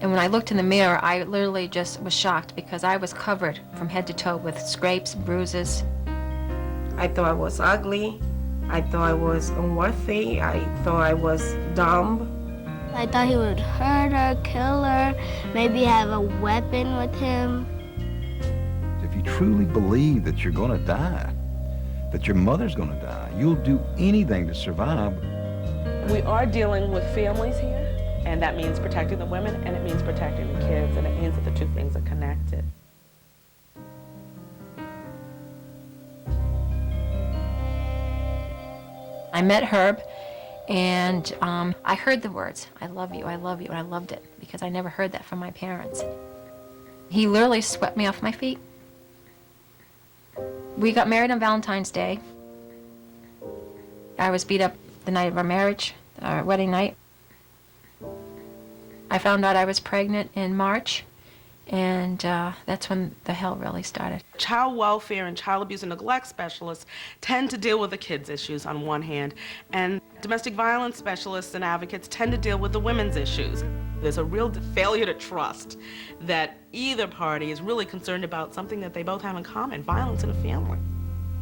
And when I looked in the mirror, I literally just was shocked because I was covered from head to toe with scrapes, bruises. I thought I was ugly. I thought I was unworthy. I thought I was dumb. I thought he would hurt her, kill her, maybe have a weapon with him. If you truly believe that you're going to die, that your mother's going to die, you'll do anything to survive. We are dealing with families here, and that means protecting the women, and it means protecting the kids, and it means that the two things are connected. I met Herb, and I heard the words, I love you, and I loved it, because I never heard that from my parents. He literally swept me off my feet. We got married on Valentine's Day. I was beat up the night of our marriage, our wedding night. I found out I was pregnant in March, and that's when the hell really started. Child welfare and child abuse and neglect specialists tend to deal with the kids' issues on one hand, and domestic violence specialists and advocates tend to deal with the women's issues. There's a real failure to trust that either party is really concerned about something that they both have in common, violence in a family.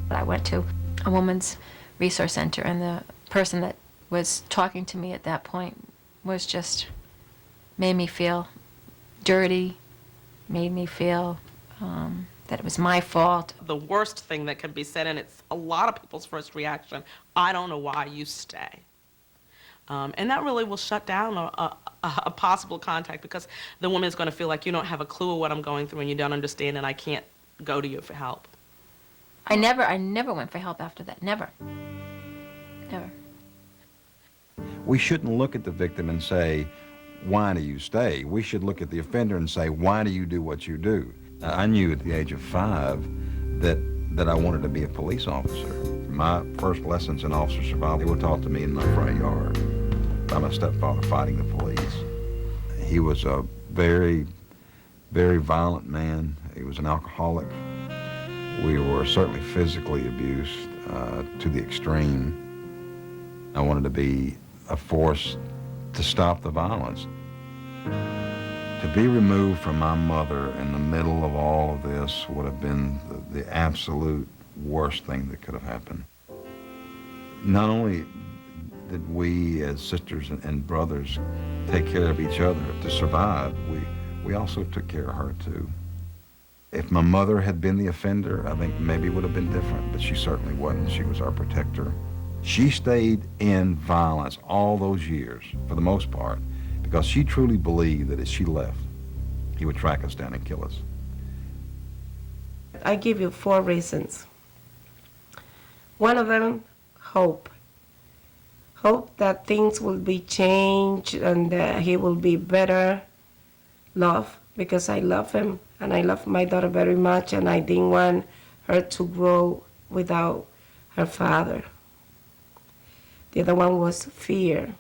I went to a women's resource center, and the person that was talking to me at that point was just made me feel dirty, made me feel that it was my fault. The worst thing that can be said, and it's a lot of people's first reaction, I don't know why you stay. And that really will shut down a possible contact, because the woman is going to feel like you don't have a clue of what I'm going through and you don't understand, and I can't go to you for help. I never went for help after that, never. Never. We shouldn't look at the victim and say, why do you stay? We should look at the offender and say, why do you do what you do? I knew at the age of 5 that I wanted to be a police officer. My first lessons in officer survival were taught to me in my front yard by my stepfather fighting the police. He was a very, very violent man. He was an alcoholic. We were certainly physically abused to the extreme. I wanted to be a force to stop the violence. To be removed from my mother in the middle of all of this would have been the absolute worst thing that could have happened. Not only did we as sisters and brothers take care of each other to survive, we also took care of her too. If my mother had been the offender, I think maybe it would have been different, but she certainly wasn't. She was our protector. She stayed in violence all those years, for the most part, because she truly believed that if she left, he would track us down and kill us. I give you 4 reasons. One of them, hope. Hope that things will be changed and that he will be better. Love, because I love him and I love my daughter very much, and I didn't want her to grow without her father. The other one was fear.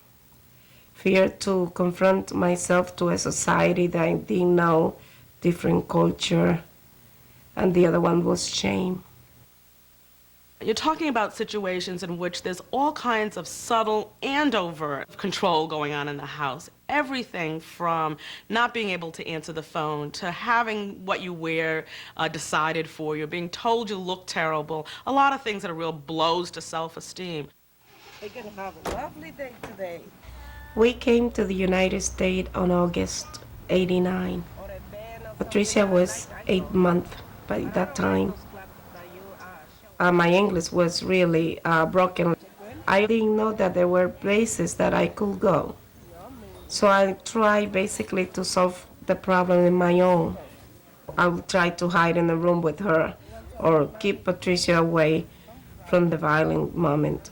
Fear to confront myself to a society that I didn't know, different culture. And the other one was shame. You're talking about situations in which there's all kinds of subtle and overt control going on in the house. Everything from not being able to answer the phone to having what you wear decided for you, being told you look terrible, a lot of things that are real blows to self-esteem. We're going to have a lovely day today. We came to the United States on August '89. Patricia was 8 months by that time. My English was really broken. I didn't know that there were places that I could go. So I tried basically to solve the problem on my own. I would try to hide in the room with her or keep Patricia away from the violent moment.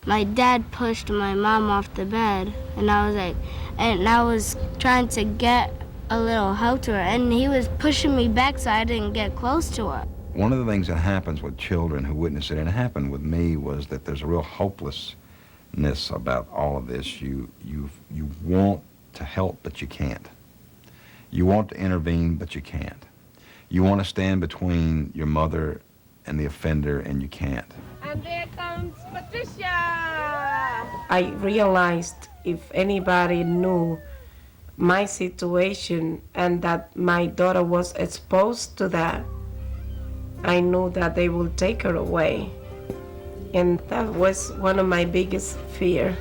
My dad pushed my mom off the bed, and I was trying to get a little help to her, and he was pushing me back so I didn't get close to her. One of the things that happens with children who witness it, and it happened with me, was that there's a real hopelessness about all of this. You want to help, but you can't. You want to intervene, but you can't. You want to stand between your mother and the offender, and you can't. And there comes Patricia! I realized if anybody knew my situation and that my daughter was exposed to that, I knew that they will take her away. And that was one of my biggest fear.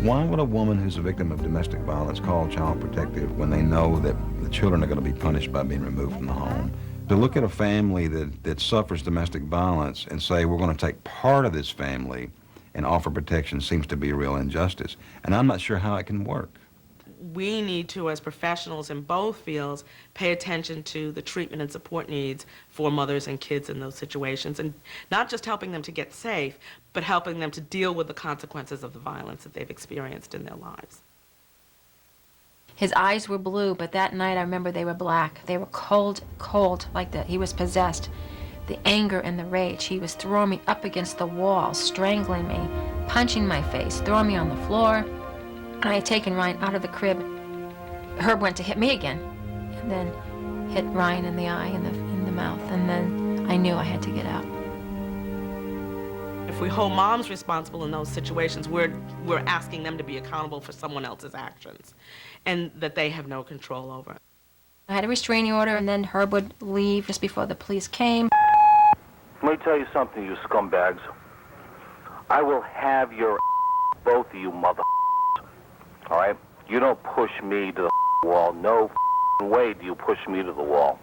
Why would a woman who's a victim of domestic violence call Child Protective when they know that the children are going to be punished by being removed from the home? To look at a family that suffers domestic violence and say we're going to take part of this family and offer protection seems to be a real injustice. And I'm not sure how it can work. We need to, as professionals in both fields, pay attention to the treatment and support needs for mothers and kids in those situations, and not just helping them to get safe, but helping them to deal with the consequences of the violence that they've experienced in their lives. His eyes were blue, but that night I remember they were black. They were cold, cold, like that he was possessed. The anger and the rage. He was throwing me up against the wall, strangling me, punching my face, throwing me on the floor. I had taken Ryan out of the crib. Herb went to hit me again, and then hit Ryan in the eye, in the mouth, and then I knew I had to get out. If we hold moms responsible in those situations, we're asking them to be accountable for someone else's actions, and that they have no control over. I had a restraining order, and then Herb would leave just before the police came. Let me tell you something, you scumbags. I will have your both of you mother. All right? You don't push me to the wall. No way do you push me to the wall.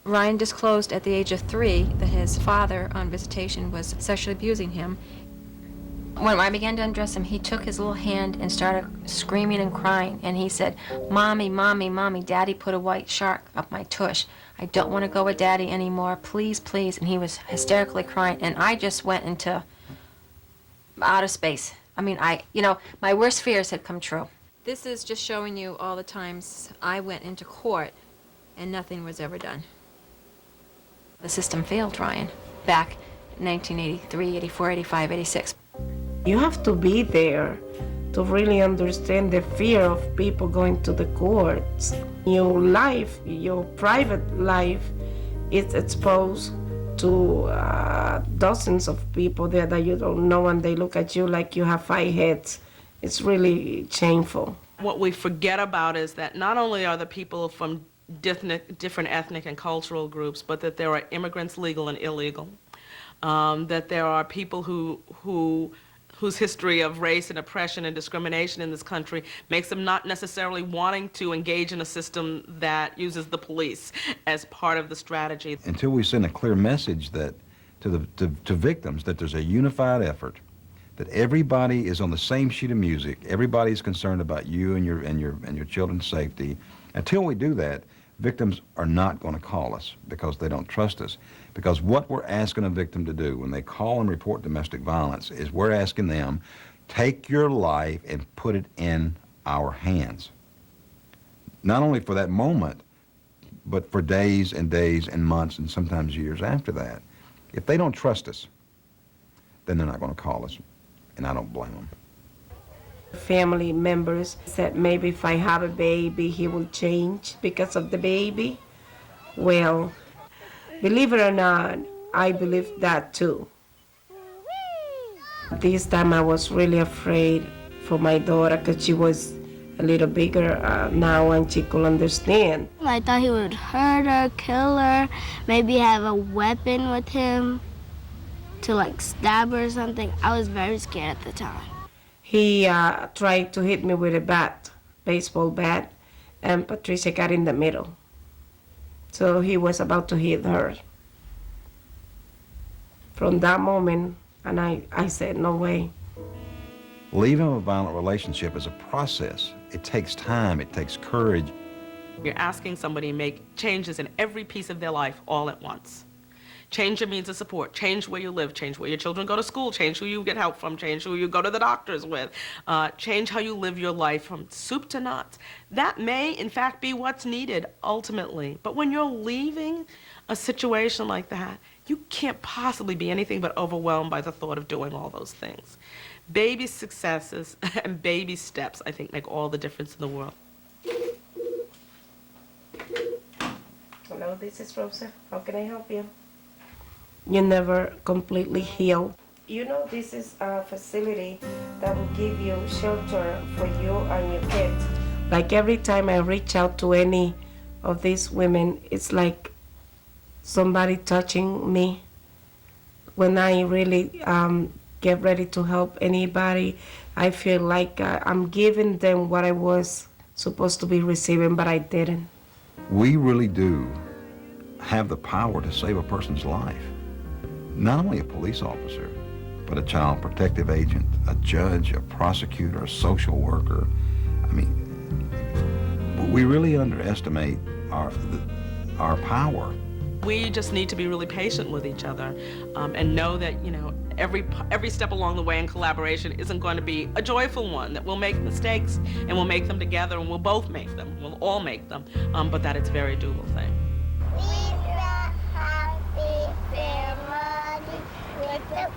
Ryan disclosed at the age of 3 that his father on visitation was sexually abusing him. When I began to undress him, he took his little hand and started screaming and crying, and he said, "Mommy, Mommy, Mommy, Daddy put a white shark up my tush. I don't want to go with Daddy anymore. Please, please." And he was hysterically crying, and I just went into outer space. I mean, my worst fears had come true. This is just showing you all the times I went into court and nothing was ever done. The system failed Ryan back in 1983, 84, 85, 86. You have to be there to really understand the fear of people going to the courts. Your life, your private life, is exposed to dozens of people there that you don't know, and they look at you like you have 5 heads. It's really shameful. What we forget about is that not only are the people from different ethnic and cultural groups, but that there are immigrants, legal and illegal, that there are people whose history of race and oppression and discrimination in this country makes them not necessarily wanting to engage in a system that uses the police as part of the strategy. Until we send a clear message that to victims that there's a unified effort, that everybody is on the same sheet of music, everybody's concerned about you and your children's safety. Until we do that, victims are not going to call us because they don't trust us. Because what we're asking a victim to do when they call and report domestic violence is we're asking them, take your life and put it in our hands. Not only for that moment, but for days and days and months and sometimes years after that. If they don't trust us, then they're not going to call us, and I don't blame them. Family members said maybe if I have a baby, he will change because of the baby. Well, believe it or not, I believe that too. This time I was really afraid for my daughter because she was a little bigger now and she could understand. I thought he would hurt her, kill her, maybe have a weapon with him to like stab her or something. I was very scared at the time. He tried to hit me with a bat, baseball bat, and Patricia got in the middle. So he was about to hit her. From that moment, and I said, no way. Leaving a violent relationship is a process. It takes time, it takes courage. You're asking somebody to make changes in every piece of their life all at once. Change your means of support, change where you live, change where your children go to school, change who you get help from, change who you go to the doctors with, change how you live your life from soup to nuts. That may, in fact, be what's needed ultimately. But when you're leaving a situation like that, you can't possibly be anything but overwhelmed by the thought of doing all those things. Baby successes and baby steps, I think, make all the difference in the world. Hello, this is Rosa. How can I help you? You never completely heal You know, this is a facility that will give you shelter for you and your kids. Like every time I reach out to any of these women, it's like somebody touching me. When I really get ready to help anybody, I feel like I'm giving them what I was supposed to be receiving, but I didn't. We really do have the power to save a person's life. Not only a police officer, but a child protective agent, a judge, a prosecutor, a social worker. I mean, we really underestimate our power. We just need to be really patient with each other and know that, you know, every step along the way in collaboration isn't going to be a joyful one, that we'll make mistakes and we'll make them together and we'll both make them, we'll all make them, but that it's a very doable thing. We are happy family with the